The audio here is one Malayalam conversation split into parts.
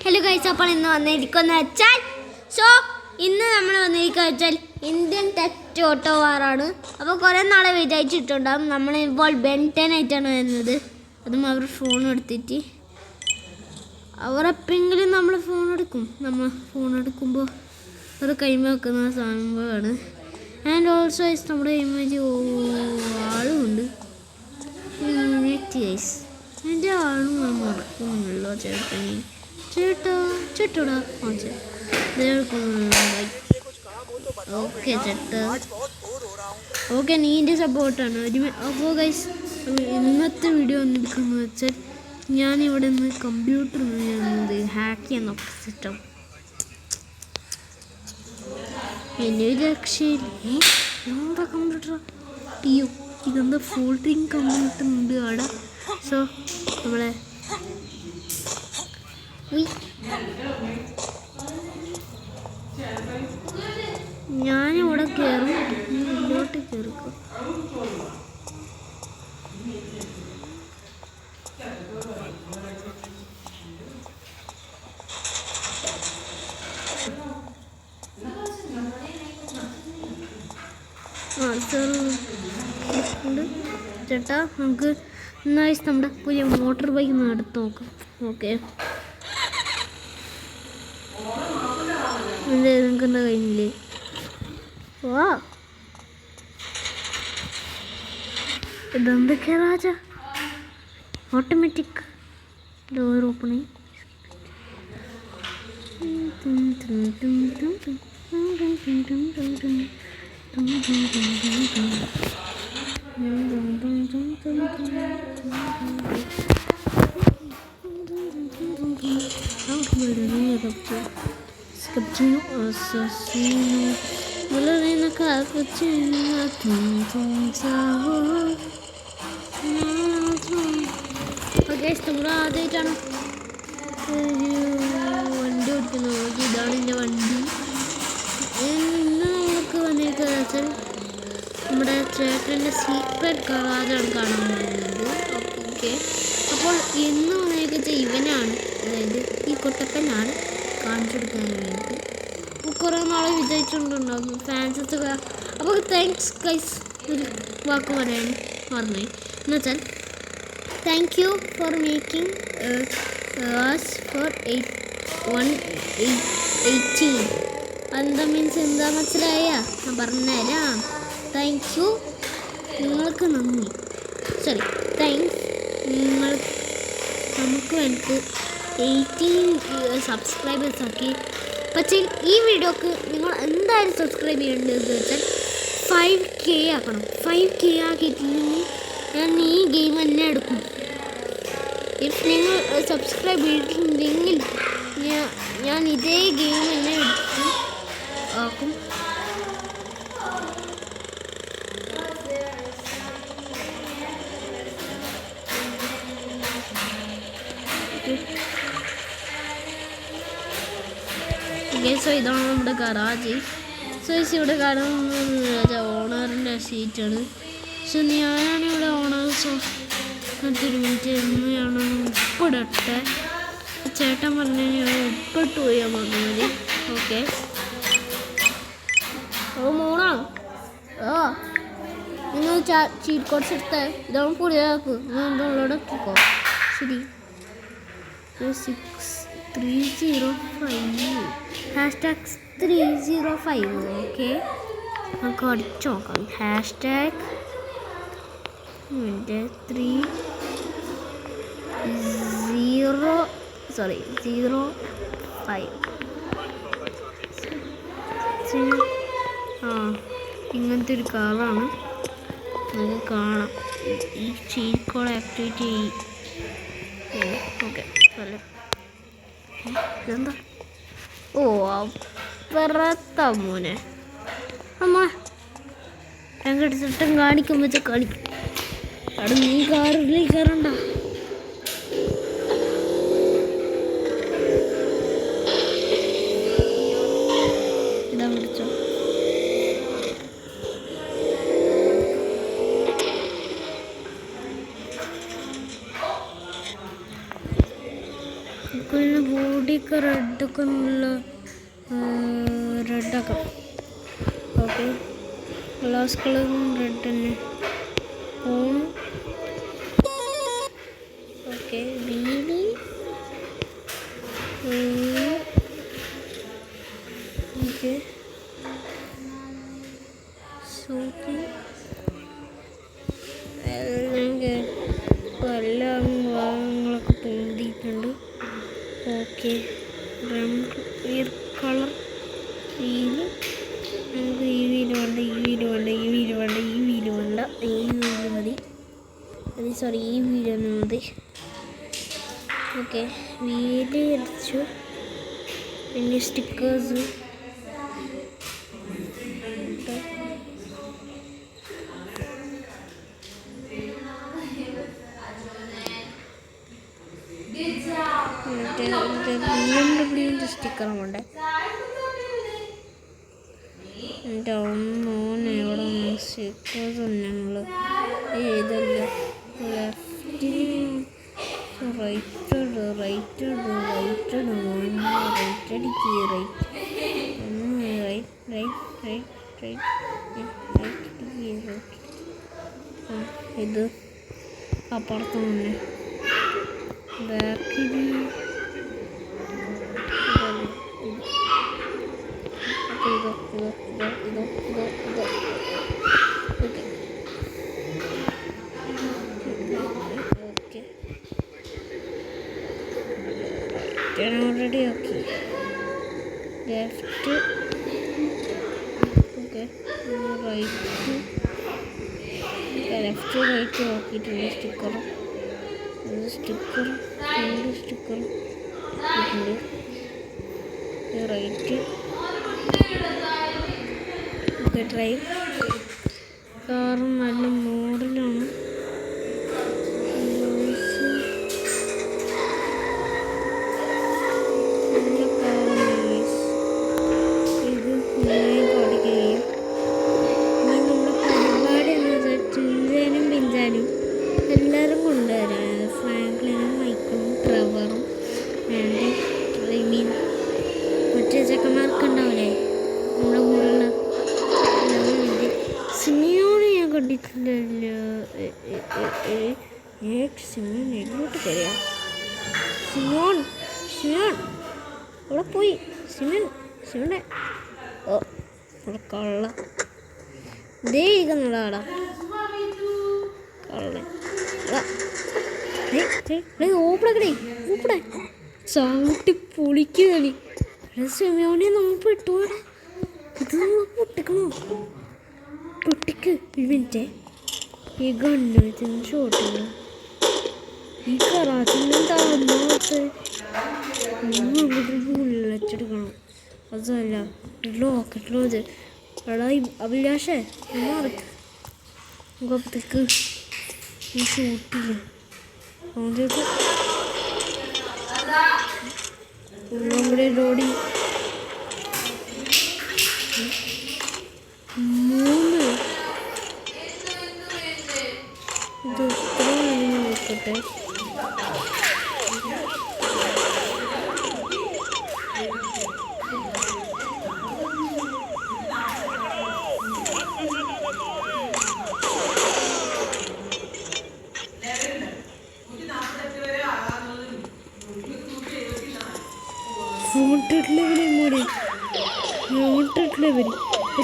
ഹലോ ഗൈസ്, അപ്പോൾ ഇന്ന് വന്നിരിക്കുന്ന വെച്ചാൽ ഇന്ന് നമ്മൾ വന്നിരിക്കുക വെച്ചാൽ ഇന്ത്യൻ ടെസ്റ്റ് ഓട്ടോ വാറാണ്. അപ്പോൾ കുറേ നാളെ വിചാരിച്ചിട്ടുണ്ടാകും. നമ്മളിപ്പോൾ ബെൻറ്റനായിട്ടാണ് വരുന്നത്. അതും അവർ ഫോൺ എടുത്തിട്ട് അവരെപ്പെങ്കിലും നമ്മൾ ഫോൺ എടുക്കും. നമ്മൾ ഫോൺ എടുക്കുമ്പോൾ അത് കൈമ വെക്കുന്ന സംഭവമാണ്. ആൻഡ് ഓൾസോ നമ്മുടെ ഇമേജ് ആളുമുണ്ട്. ഗൈസ് എൻ്റെ ആളും മറക്കുന്നുള്ളൂ. ചേട്ടാ ഓക്കെ ചേട്ടാ, ഓക്കെ നീൻ്റെ സപ്പോർട്ടാണ്. അപ്പോൾ ഗൈസ് ഇന്നത്തെ വീഡിയോ വന്നിരിക്കുന്നത് വെച്ചാൽ ഞാനിവിടെ നിന്ന് കമ്പ്യൂട്ടർ ഹാക്ക് ചെയ്യാൻ സിസ്റ്റം എൻ്റെ രക്ഷയില്ല. എന്താ കമ്പ്യൂട്ടർ അയ്യോ, ഇതെന്താ ഫോൾഡിങ് കമ്പ്യൂട്ടർ ഉണ്ട് അവിടെ. സോ നമ്മളെ ഞാനിവിടെ കയറും, മുന്നോട്ട് കയറിക്കോ. ചേട്ടാ നമുക്ക് നൈസ് നമ്മുടെ പുതിയ മോട്ടോർ ബൈക്ക് ഒന്ന് എടുത്ത് നോക്കാം. ഓക്കെ നിങ്ങൾക്ക് എന്താ കഴിഞ്ഞില്ലേ? വാ ഇതെന്തൊക്കെയാ Raja? Automatic door opening. Cappuccino assassino, ballerina cappuccino, okay നമ്മുടെ ആദ്യമായിട്ടാണ് വണ്ടി ഓടിക്കുന്നത്. ഇതാണ് എൻ്റെ വണ്ടി. ഇന്ന് നമുക്ക് വന്നിരിക്കുന്നത് വെച്ചാൽ നമ്മുടെ ചേട്ടൻ്റെ സീക്രട്ട് ഗറാജാണ് കാണാൻ പോകുന്നത്. ഓക്കെ അപ്പോൾ ഇന്ന് വന്നിരിക്കുന്നത് ഇവനാണ്, അതായത് ഈ കുട്ടപ്പനാണ് കാണിച്ചെടുക്കാൻ വേണ്ടിയിട്ട്. കുറേ നാളെ വിചാരിച്ചുകൊണ്ടുണ്ടാകും ഫാൻസസ്. അപ്പോൾ താങ്ക്സ് ഗൈസ്, ഒരു വാക്ക് പറയാൻ മറന്നു. എന്നുവെച്ചാൽ thank you for making us for 18. എന്താ മീൻസ് എന്താ മനസ്സിലായ? ഞാൻ പറഞ്ഞുതരാം. താങ്ക് യു, നിങ്ങൾക്ക് നന്ദി. Sorry thanks. നമുക്ക് വേണ്ടി 18 സബ്സ്ക്രൈബേഴ്സ് ആക്കി. പക്ഷേ ഈ വീഡിയോക്ക് നിങ്ങൾ എന്തായാലും സബ്സ്ക്രൈബ് ചെയ്യേണ്ടതെന്ന് വെച്ചാൽ 5K ആക്കണം. 5K ആക്കിയിട്ടില്ലെങ്കിൽ ഞാൻ ഈ ഗെയിം തന്നെ എടുക്കും. ഇഫ് നിങ്ങൾ സബ്സ്ക്രൈബ് ചെയ്തിട്ടുണ്ടെങ്കിൽ ഞാൻ ഇതേ ഗെയിം തന്നെ എടുക്കും ആക്കും. സോ ഇതാണ് നമ്മുടെ ഗറാജ്. സോ ഇവിടെ കാണുന്നത് ഓണറിൻ്റെ സീറ്റാണ്. സോ ഞാനാണ് ഇവിടെ ഓണർ. സോ അടുത്തൊരു മിനിറ്റ് എന്നെയാണ് ഉപ്പിടട്ടെ. ചേട്ടൻ പറഞ്ഞു ഞാൻ ഉപ്പിട്ട് പോയാൽ മതി. ഓക്കെ ഓ മോണാ, നിങ്ങൾ ചീറ്റ് കോഡ്സ് എടുത്തേ. ഇതാണ് പുതിയ ആപ്പ്, ഞാൻ ഡൗൺലോഡ് ആക്കിക്കോ. ശരി 6305 #305. ഓക്കെ നമുക്ക് അടിച്ചു നോക്കാം. #305 ഇങ്ങനത്തെ ഒരു കാറാണ്. നമുക്ക് കാണാം. ഈ ചീറ്റ് കോഡ് ആക്ടിവേറ്റ് ചെയ്യും. ഓക്കെ അല്ല ഇതെന്താ? ഓ അപ്പുറത്ത മോനെ അമ്മ ഞങ്ങടിച്ചിട്ടും കാണിക്കും വെച്ചാൽ കാണിക്കും. അവിടെ നീ കാറിലേക്ക് കയറണ്ട. ഇതാ പിടിച്ചോ. പിന്നെ ബോഡിയൊക്കെ റെഡൊക്കെ നല്ല റെഡാക്കാം. ഓക്കെ, ഗ്ലാസ് കളറും റെഡ് തന്നെ. ഓക്കെ, വീലി ഓക്കെ, എല്ലാ ഭാഗങ്ങളൊക്കെ പൊന്തിയിട്ടുണ്ട്. ഓക്കെ, കളർ വീല് നമുക്ക് ഈ വീല് വേണ്ട, ഈ വീല് വേണ്ട, ഈ വീല് വേണ്ട, ഈ വീല് വേണ്ട, ഈ വീല് മതി. സോറി, ഈ വീല് തന്നെ മതി. ഓക്കെ, വീല് അടിച്ചു. പിന്നെ സ്റ്റിക്കേഴ്സ് BMW സ്റ്റിക്കറും ഉണ്ട്. എൻ്റെ ഒന്നോനെ എവിടെ സ്റ്റിക്കേഴ്സ് ഞങ്ങൾ ഇതല്ല ലെഫ്റ്റിന് റൈറ്റ് റൈറ്റ് റൈറ്റ് റൈറ്റ് അടിക്ക് റൈറ്റ് ഇത് അപ്പുറത്ത് തന്നെ ബാക്കിൽ ഇതോ okay. Already okay. Left okay, right left right നോക്കിയിട്ടുണ്ട്. സ്റ്റിക്കറും രണ്ട് സ്റ്റിക്കറും ഇട്ടുണ്ട്. Right okay. ഡ്രൈവ് കാറും നല്ല മോഡലാണ്. എല്ലാവരും കൊണ്ടുവരാം. ഫ്രാങ്ക്ലിനും മൈക്കിളും ട്രെവറും മറ്റേ ചെക്കന്മാർക്ക് ഉണ്ടാവില്ലേ നമ്മുടെ കൂടെയുള്ള എല്ലാവരും. സിമിയോനെ ഞാൻ കണ്ടിട്ടില്ലല്ലോ. സിമിയോൻ എങ്ങോട്ട് കയറിയാ? സിമിയോൻ അവിടെ പോയി. സിമിയോനെ അവിടെ കള്ള ദേ ഇരിക്കുന്നുള്ളാടാ കള്ളൻ. ഓപ്പടക്കടേ ചവിട്ടി പൊളിക്കുന്നടി. സിമിയോനെ നമ്മൾ ഇട്ടുപോടാ. ഇത് നമ്മൾ പൊട്ടിക്കണോ? പൊട്ടിക്ക്. ഒരു മിനിറ്റ്, ഈ ഗണ്ണ് വെച്ച് ഷോട്ടില്ല. ഈ കറാച്ചിനും താഴ്ന്നോട്ട് മുള്ളച്ചെടുക്കണം. അതല്ല ലോക്കറ്റിലോ അത്. എടാ അഭിലാഷേ മാറിക്ക്. മുഖത്തേക്ക് ഈ ഷൂട്ടില്ല. ആദ്യമൊക്കെ നമ്മുടെ റോഡി 3 ഇത് എത്ര നോക്കട്ടെ.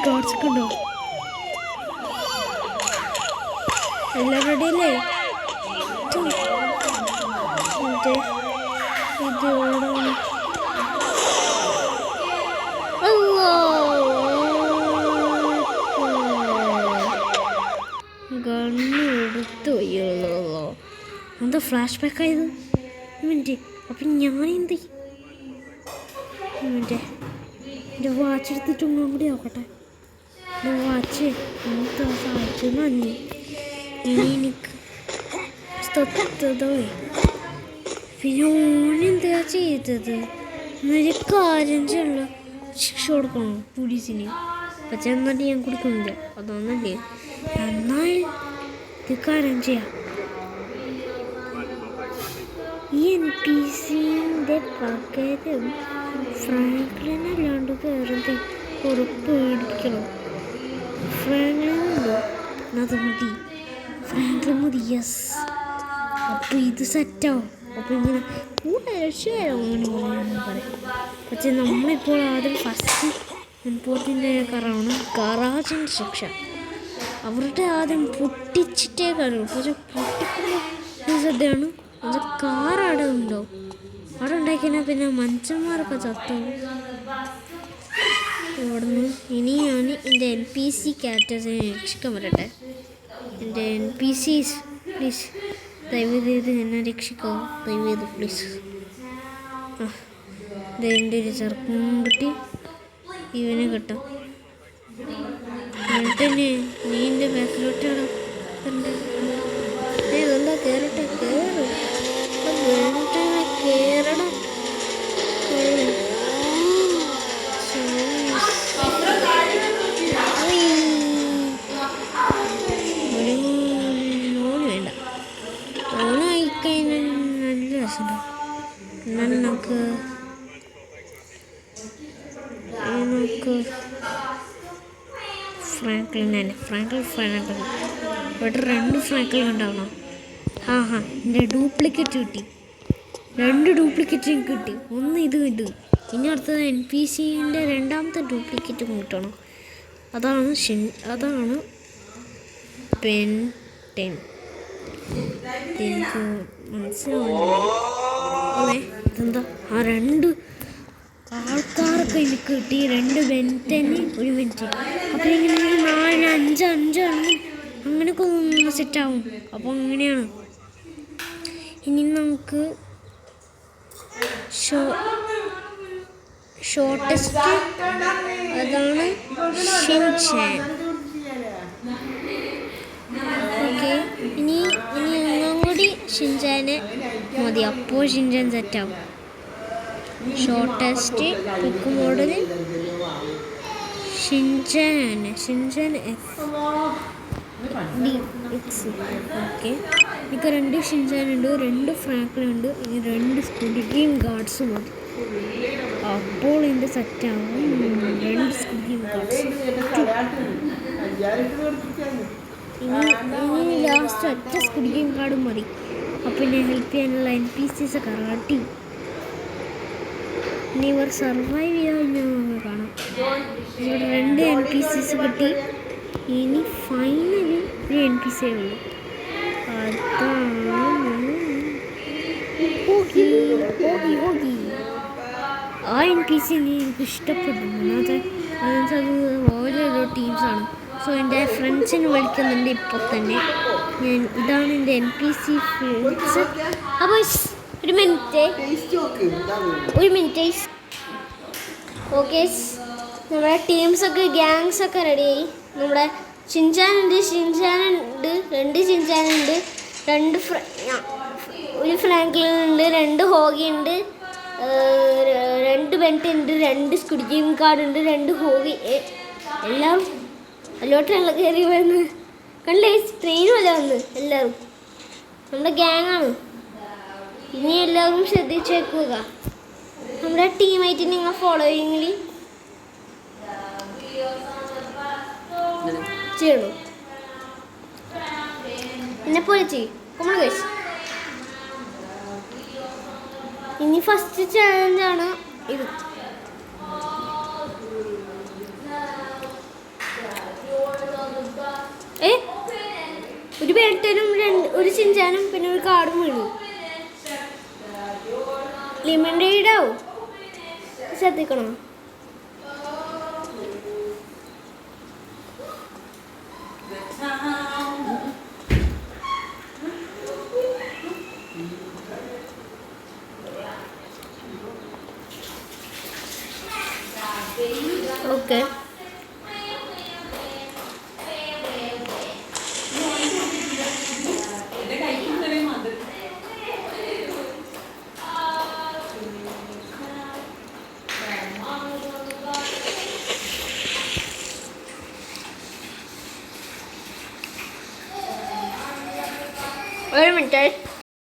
കാർഡ്സൊക്കെ ഉണ്ടോ? എല്ലാം റെഡിയല്ലേ? മറ്റേ ഇത് ഓടാണ്. ഗണ്ണ് എടുത്തു. അയ്യോ, എന്താ ഫ്ലാഷ് ബാക്ക് ആയത്? മിനിറ്റ്, അപ്പം ഞാൻ എന്ത് മിനിറ്റ് എൻ്റെ വാച്ച് എടുത്തിട്ട് ഒന്നും കൂടി നോക്കട്ടെ. എൻ്റെ വാച്ച് എനിക്ക് സഹായിച്ചു നന്ദി. എനിക്ക് തൊട്ടതോയി. പിന്നെ ഓനെന്താ ചെയ്തത്? എന്നൊരു കാര്യം ചെയ്യണം. ശിക്ഷ കൊടുക്കണം പോലീസിന്. പക്ഷെ എന്നിട്ട് ഞാൻ കൊടുക്കുന്നില്ല. അതൊന്നല്ലേ. എന്നാൽ ഇത് കാര്യം ചെയ്യാം. ഈ NPCൻ്റെ പകരം ഫ്രാങ്ക്ലിനല്ലാണ്ട് വേറെ ഉറപ്പ് മേടിക്കണം. ഫ്രാങ്ക്ലിനുണ്ടോ? അത് മതി, ഫ്രാങ്ക്ലിൻ മതി. യെസ്, അപ്പോൾ ഇത് സെറ്റാവും. അപ്പോൾ ഇങ്ങനെ രക്ഷകരമാണ് പറയാം. പക്ഷേ നമ്മളിപ്പോൾ ആദ്യം ഫസ്റ്റ് ഇമ്പോർട്ടൻ്റ് കാറാണ് ഗറാജിൻ്റെ ശിക്ഷ. അവരുടെ ആദ്യം പൊട്ടിച്ചിട്ടേ കാര്യമുള്ളൂ. പക്ഷെ പൊട്ടിക്കുന്ന ശ്രദ്ധയാണ്. അത് കാർ അവിടെ ഉണ്ടാവും. അവിടെ ഉണ്ടാക്കിക്കഴിഞ്ഞാൽ പിന്നെ മനുഷ്യന്മാരൊക്കെ ചത്തും. ഇവിടുന്ന് ഇനി ഞാൻ എൻ്റെ NPC ക്യാരക്ടേഴ്സിനെ രക്ഷിക്കാൻ വരട്ടെ. എൻ്റെ NPCs പ്ലീസ് ദയവ് ചെയ്ത് എന്നെ രക്ഷിക്കാവോ? ദയവ് ചെയ്ത് പ്ലീസ്. എൻ്റെ ഒരു ചെറുപ്പം കിട്ടി, ഇവനെ കിട്ടാം. എന്നിട്ട് നീ എൻ്റെ ബാക്കിലോട്ടാണോ എന്താ കയറട്ടെ? കയറണം. ലോൺ വേണ്ട, ലോണായിക്കഴിഞ്ഞാൽ നല്ല രസമുണ്ടാവും. എന്നാൽ നമുക്ക് ഫ്രാങ്ക്ലിൻ ഇവിടെ 2 ഫ്രാങ്ക്ലിൻ ഉണ്ടാവണം. എൻ്റെ ഡ്യൂപ്ലിക്കേറ്റ് കിട്ടി, 2 ഡ്യൂപ്ലിക്കേറ്റ് കിട്ടി. ഒന്ന് ഇത് കിട്ടി, ഇനി അടുത്തത് NPCൻ്റെ രണ്ടാമത്തെ ഡ്യൂപ്ലിക്കേറ്റ് കിട്ടണം. അതാണ് പെൻ 10. എനിക്ക് മനസ്സിലാവുന്നില്ല. അതെ, ഇതെന്താ? 2 ആൾക്കാരൊക്കെ എനിക്ക് കിട്ടി, 2 ബെൻറ്റന്, 1 മിനിറ്റ്. അപ്പോൾ ഇങ്ങനെ 4, 5 അങ്ങനെയൊക്കെ ഒന്ന് സെറ്റാവും. അപ്പോൾ അങ്ങനെയാണ്. ഇനി നമുക്ക് ഷോർട്ടസ്റ്റ് അതാണ് ഷിൻചാൻ. ഓക്കെ, ഇനി ഒന്നും കൂടി ഷിൻചാനെ മതി. അപ്പോൾ ഷിൻചാൻ സെറ്റാവും. Shortest book model Shinchan FDX. Okay, എനിക്ക് 2 ഷിൻചാനുണ്ട്, 2 ഫ്രാങ്ക്ലിനുണ്ട്, ഇനി 2 സ്ക്വിഡ് ഗെയിം ഗാർഡ്സ് മതി. അപ്പോൾ എൻ്റെ സെറ്റാവും 2 സ്ക്വിഡ് ഗെയിം ഗാർഡ്സ്. ഇനി ലാസ്റ്റ് ഒറ്റ സ്ക്വിഡ് ഗെയിം ഗാർഡും മതി. അപ്പോൾ എന്നെ ഹെൽപ്പ് ചെയ്യാനുള്ള NPCs ഒക്കെ റെഡി. ഇനി ഇവർ സർവൈവ് ചെയ്യാൻ കാണാം. ഇവിടെ 2 NPCs കിട്ടി. ഇനി ഫൈനലി ഒരു NPC ഉള്ളൂ. അതാണ് ഹോഗി. ആ NPC എനിക്ക് ഇഷ്ടപ്പെട്ടു. അത് ഓരോരോ ടീംസാണ്. സോ എൻ്റെ ഫ്രണ്ട്സിനെ വിളിക്കുന്നുണ്ട് ഇപ്പോൾ തന്നെ. ഇതാണ് എൻ്റെ NPC ഫ്രണ്ട്സ്. അപ്പോൾ ഒരു മിനിറ്റ്. ഓക്കെ, നമ്മുടെ ടീംസൊക്കെ ഗ്യാങ്സൊക്കെ റെഡിയായി. നമ്മുടെ ഷിൻചാനുണ്ട്, 2 ഷിൻചാനുണ്ട്, 1 ഫ്രാങ്ക്ലിനുണ്ട്, 2 ഹോഗിയുണ്ട്, 2 ബെൻറ്റുണ്ട്, 2 സ്ക്വിഡ് ഗെയിം കാർഡുണ്ട്, 2 ഹോഗി. എല്ലാം അല്ലോട്ടുള്ള കയറി വന്ന് കണ്ടില്ലേ? ട്രെയിൻ പോലെ വന്ന് എല്ലാവരും നമ്മുടെ ഗ്യാങ്ങാണ്. ഇനി എല്ലാവരും ശ്രദ്ധിച്ചു വെക്കുക. നമ്മുടെ ടീമായിട്ട് നിങ്ങൾ ഫോളോയിങ്ങിൽ ചെയ്യണു. എന്നെപ്പോലെ ചെയ്യും. ഇനി ഫസ്റ്റ് ചാലഞ്ചാണ് ഇത്. ഒരു ബെൽറ്റനും 1 ഷിൻചാനും പിന്നെ 1 കാർഡും വീണു. ലിമിറ്റഡ് ആവും, ശ്രദ്ധിക്കണം. ഓക്കെ, ഒരു മിനിറ്റ്.